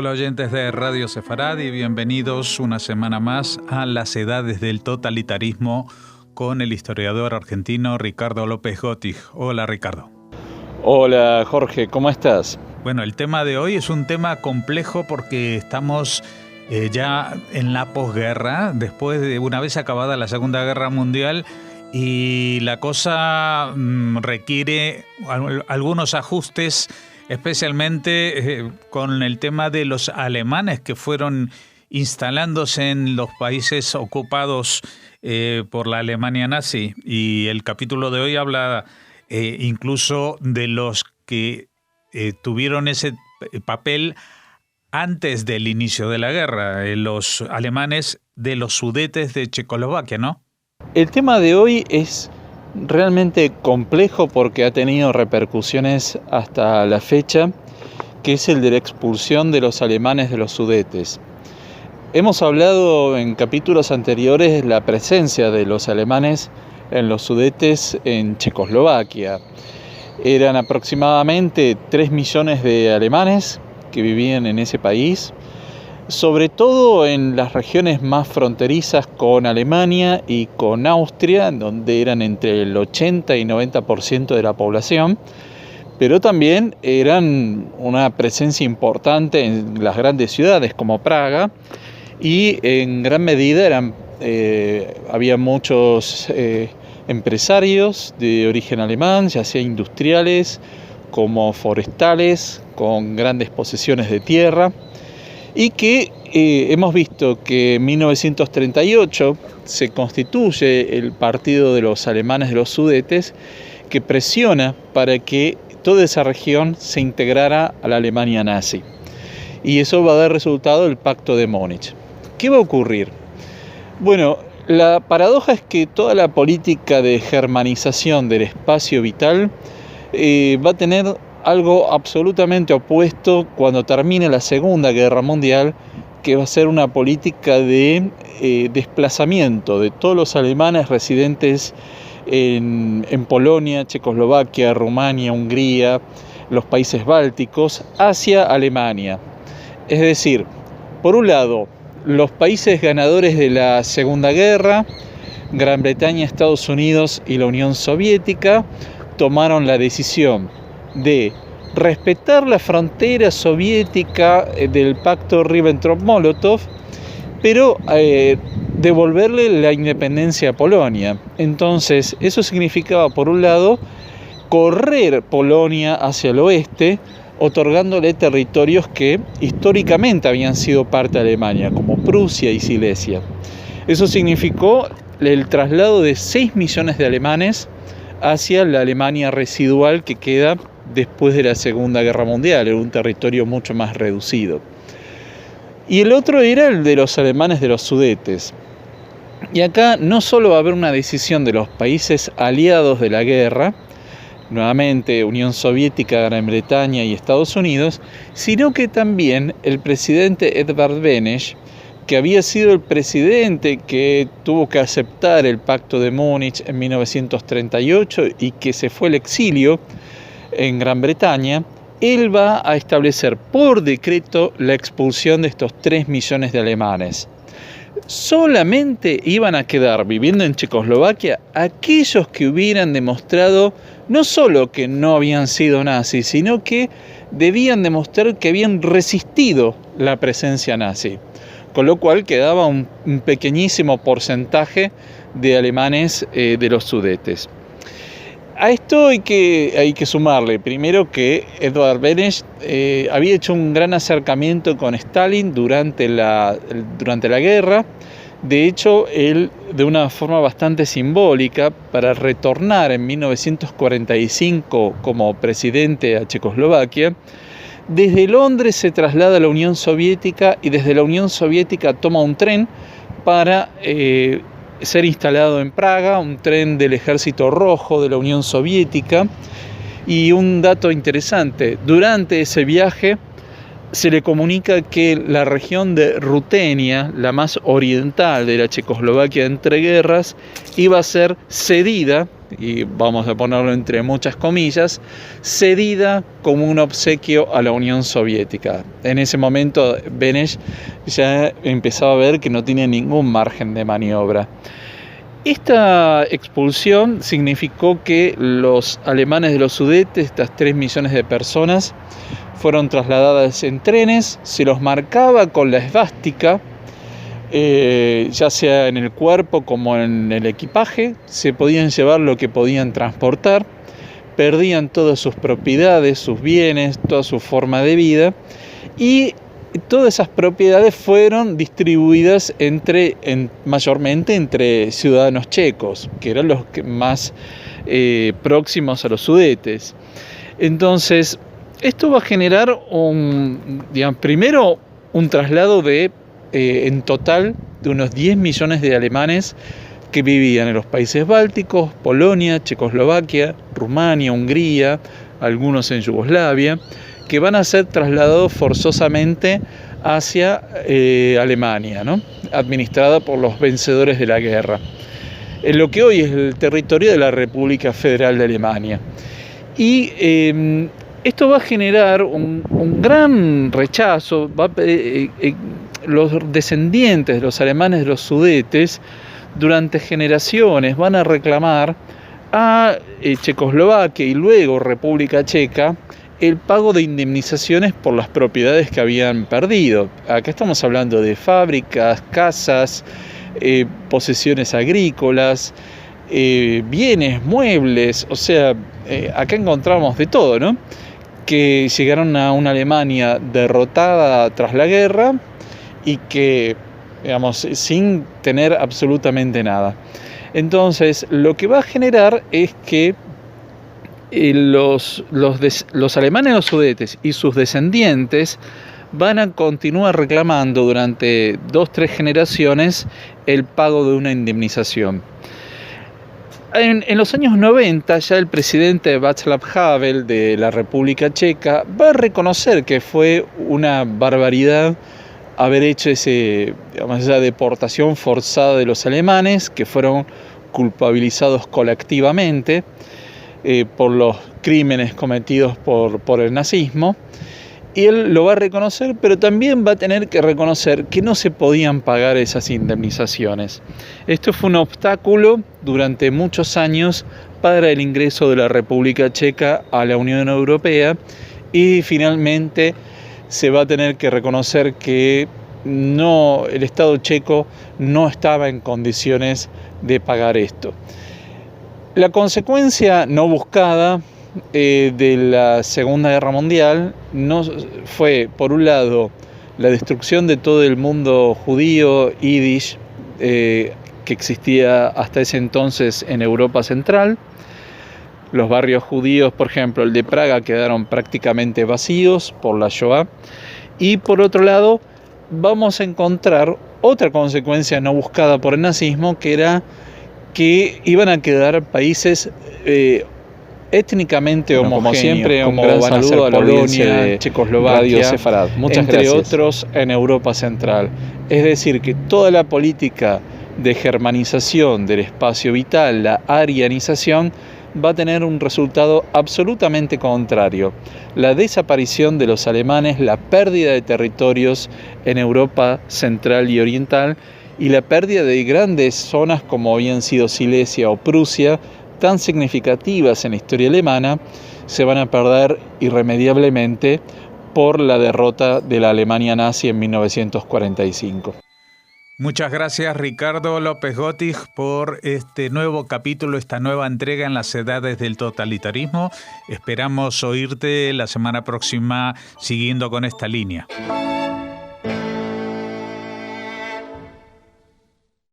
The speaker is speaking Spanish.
Hola oyentes de Radio Sefarad y bienvenidos una semana más a Las Edades del Totalitarismo con el historiador argentino Ricardo López Gottig. Hola Ricardo. Hola Jorge, ¿cómo estás? Bueno, el tema de hoy es un tema complejo porque estamos ya en la posguerra, después de una vez acabada la Segunda Guerra Mundial, y la cosa requiere algunos ajustes, especialmente con el tema de los alemanes que fueron instalándose en los países ocupados por la Alemania nazi. Y el capítulo de hoy habla incluso de los que tuvieron ese papel antes del inicio de la guerra, los alemanes de los Sudetes de Checoslovaquia, ¿no? El tema de hoy es realmente complejo porque ha tenido repercusiones hasta la fecha, que es el de la expulsión de los alemanes de los Sudetes. Hemos hablado en capítulos anteriores de la presencia de los alemanes en los Sudetes en Checoslovaquia. Eran aproximadamente 3 millones de alemanes que vivían en ese país, sobre todo en las regiones más fronterizas con Alemania y con Austria, donde eran entre el 80 y 90% de la población, pero también eran una presencia importante en las grandes ciudades como Praga, y en gran medida había muchos empresarios de origen alemán, ya sea industriales como forestales, con grandes posesiones de tierra, y que hemos visto que en 1938 se constituye el Partido de los Alemanes de los Sudetes, que presiona para que toda esa región se integrara a la Alemania nazi. Y eso va a dar resultado el Pacto de Múnich. ¿Qué va a ocurrir? Bueno, la paradoja es que toda la política de germanización del espacio vital va a tener algo absolutamente opuesto cuando termine la Segunda Guerra Mundial, que va a ser una política de desplazamiento de todos los alemanes residentes en Polonia, Checoslovaquia, Rumania, Hungría, los países bálticos, hacia Alemania. Es decir, por un lado, los países ganadores de la Segunda Guerra, Gran Bretaña, Estados Unidos y la Unión Soviética, tomaron la decisión de respetar la frontera soviética del pacto Ribbentrop-Molotov, pero devolverle la independencia a Polonia. Entonces, eso significaba, por un lado, correr Polonia hacia el oeste, otorgándole territorios que históricamente habían sido parte de Alemania, como Prusia y Silesia. Eso significó el traslado de 6 millones de alemanes hacia la Alemania residual que queda después de la Segunda Guerra Mundial, en un territorio mucho más reducido. Y el otro era el de los alemanes de los Sudetes. Y acá no solo va a haber una decisión de los países aliados de la guerra, nuevamente Unión Soviética, Gran Bretaña y Estados Unidos, sino que también el presidente Edvard Beneš, que había sido el presidente que tuvo que aceptar el Pacto de Múnich en 1938 y que se fue al exilio en Gran Bretaña, él va a establecer por decreto la expulsión de estos 3 millones de alemanes. Solamente iban a quedar viviendo en Checoslovaquia aquellos que hubieran demostrado no solo que no habían sido nazis, sino que debían demostrar que habían resistido la presencia nazi. Con lo cual quedaba un pequeñísimo porcentaje de alemanes de los Sudetes. A esto hay que sumarle primero que Edvard Beneš había hecho un gran acercamiento con Stalin durante la guerra. De hecho, él, de una forma bastante simbólica, para retornar en 1945 como presidente a Checoslovaquia, desde Londres se traslada a la Unión Soviética y desde la Unión Soviética toma un tren para ser instalado en Praga, un tren del Ejército Rojo de la Unión Soviética. Y un dato interesante, durante ese viaje se le comunica que la región de Rutenia, la más oriental de la Checoslovaquia entre guerras, iba a ser cedida y vamos a ponerlo entre muchas comillas, cedida como un obsequio a la Unión Soviética. En ese momento Beneš ya empezaba a ver que no tenía ningún margen de maniobra. Esta expulsión significó que los alemanes de los Sudetes, estas 3 millones de personas, fueron trasladadas en trenes, se los marcaba con la esvástica, ya sea en el cuerpo como en el equipaje, se podían llevar lo que podían transportar, perdían todas sus propiedades, sus bienes, toda su forma de vida, y todas esas propiedades fueron distribuidas mayormente entre ciudadanos checos, que eran los más próximos a los Sudetes. Entonces, esto va a generar primero un traslado en total de unos 10 millones de alemanes que vivían en los países bálticos, Polonia, Checoslovaquia, Rumania, Hungría, algunos en Yugoslavia, que van a ser trasladados forzosamente hacia Alemania, ¿no? Administrada por los vencedores de la guerra, en lo que hoy es el territorio de la República Federal de Alemania. Y esto va a generar un gran rechazo. Los descendientes de los alemanes de los Sudetes durante generaciones van a reclamar a Checoslovaquia y luego República Checa el pago de indemnizaciones por las propiedades que habían perdido. Acá estamos hablando de fábricas, casas, posesiones agrícolas, bienes, muebles, o sea, acá encontramos de todo, ¿no? Que llegaron a una Alemania derrotada tras la guerra y que, digamos, sin tener absolutamente nada. Entonces, lo que va a generar es que los alemanes de los Sudetes y sus descendientes van a continuar reclamando durante 2-3 generaciones el pago de una indemnización. En los años 90 ya el presidente Václav Havel de la República Checa va a reconocer que fue una barbaridad haber hecho esa deportación forzada de los alemanes, que fueron culpabilizados colectivamente por los crímenes cometidos por el nazismo. Y él lo va a reconocer, pero también va a tener que reconocer que no se podían pagar esas indemnizaciones. Esto fue un obstáculo durante muchos años para el ingreso de la República Checa a la Unión Europea, y finalmente se va a tener que reconocer que el Estado checo no estaba en condiciones de pagar esto. La consecuencia no buscada de la Segunda Guerra Mundial no fue, por un lado, la destrucción de todo el mundo judío, yiddish, que existía hasta ese entonces en Europa Central. Los barrios judíos, por ejemplo, el de Praga, quedaron prácticamente vacíos por la Shoah. Y por otro lado, vamos a encontrar otra consecuencia no buscada por el nazismo, que era que iban a quedar países étnicamente homogéneos, como siempre, un gran saludo a la audiencia de Checoslovaquia, Radio Sefarad. Muchas entre gracias. Otros en Europa Central. Es decir, que toda la política de germanización del espacio vital, la arianización, va a tener un resultado absolutamente contrario. La desaparición de los alemanes, la pérdida de territorios en Europa Central y Oriental, y la pérdida de grandes zonas como habían sido Silesia o Prusia, tan significativas en la historia alemana, se van a perder irremediablemente por la derrota de la Alemania nazi en 1945. Muchas gracias, Ricardo López Gottig, por este nuevo capítulo, esta nueva entrega en las edades del totalitarismo. Esperamos oírte la semana próxima siguiendo con esta línea.